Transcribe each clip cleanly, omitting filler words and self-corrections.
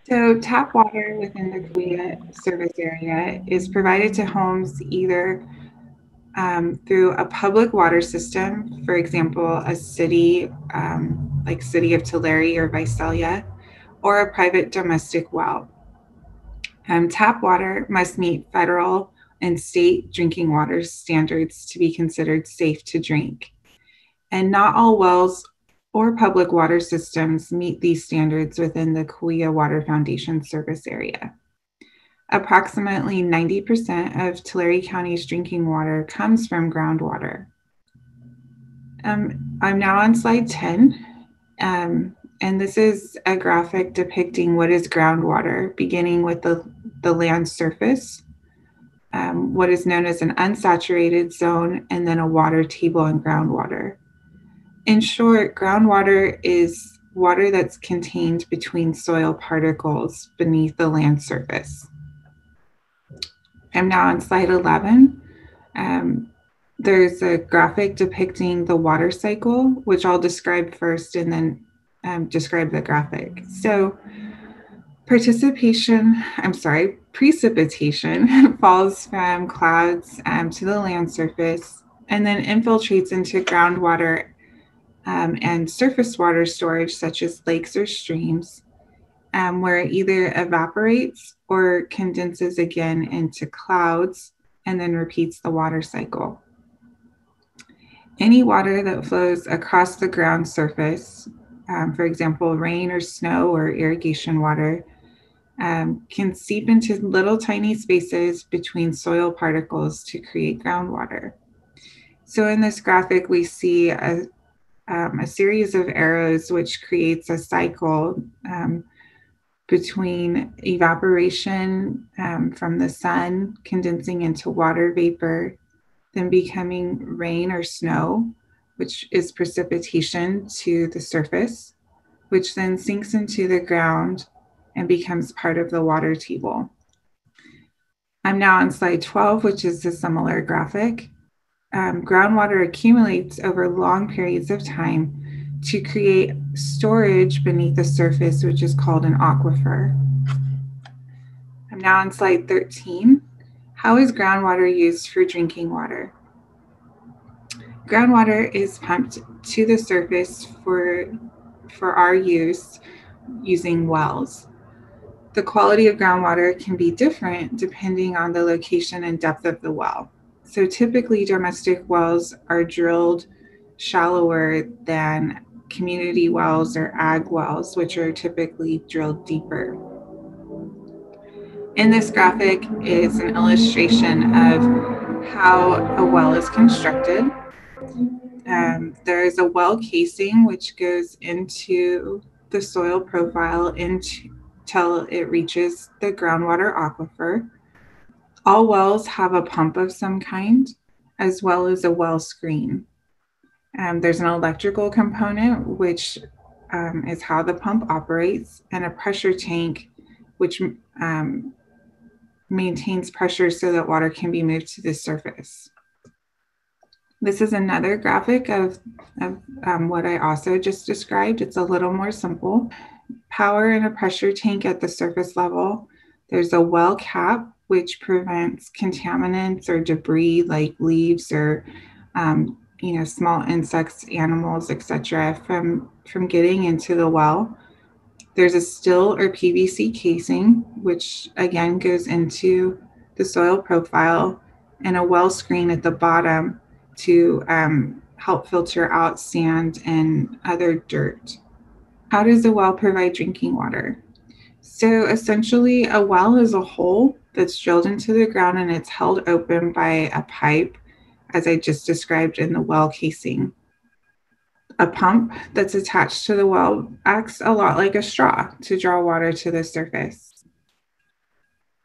So tap water within the Kauai service area is provided to homes either through a public water system, for example, a city like City of Tulare or Visalia, or a private domestic well. Tap water must meet federal and state drinking water standards to be considered safe to drink. And not all wells or public water systems meet these standards within the Kauai Water Foundation service area. Approximately 90% of Tulare County's drinking water comes from groundwater. I'm now on slide 10, and this is a graphic depicting what is groundwater, beginning with the land surface, what is known as an unsaturated zone, and then a water table and groundwater. In short, groundwater is water that's contained between soil particles beneath the land surface. I'm now on slide 11. There's a graphic depicting the water cycle, which I'll describe first and then describe the graphic. So precipitation falls from clouds to the land surface and then infiltrates into groundwater and surface water storage, such as lakes or streams, where it either evaporates or condenses again into clouds and then repeats the water cycle. Any water that flows across the ground surface, for example, rain or snow or irrigation water, can seep into little tiny spaces between soil particles to create groundwater. So in this graphic, we see a series of arrows which creates a cycle between evaporation from the sun condensing into water vapor, then becoming rain or snow, which is precipitation to the surface, which then sinks into the ground and becomes part of the water table. I'm now on slide 12, which is a similar graphic. Groundwater accumulates over long periods of time to create storage beneath the surface, which is called an aquifer. I'm now on slide 13. How is groundwater used for drinking water? Groundwater is pumped to the surface for our use using wells. The quality of groundwater can be different depending on the location and depth of the well. So typically domestic wells are drilled shallower than community wells or ag wells, which are typically drilled deeper. In this graphic is an illustration of how a well is constructed. There is a well casing which goes into the soil profile until it reaches the groundwater aquifer. All wells have a pump of some kind, as well as a well screen. There's an electrical component, which is how the pump operates, and a pressure tank, which maintains pressure so that water can be moved to the surface. This is another graphic of what I also just described. It's a little more simple. Power in a pressure tank at the surface level. There's a well cap, which prevents contaminants or debris like leaves or small insects, animals, etc., from getting into the well. There's a steel or PVC casing, which again goes into the soil profile, and a well screen at the bottom to help filter out sand and other dirt. How does a well provide drinking water? So essentially, a well is a hole that's drilled into the ground and it's held open by a pipe, as I just described in the well casing. A pump that's attached to the well acts a lot like a straw to draw water to the surface.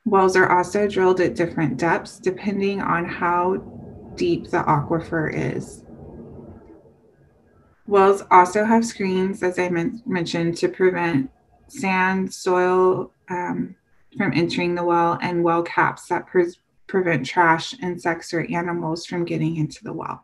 Wells are also drilled at different depths depending on how deep the aquifer is. Wells also have screens, as I mentioned, to prevent sand, soil from entering the well, and well caps that prevent trash, insects, or animals from getting into the well.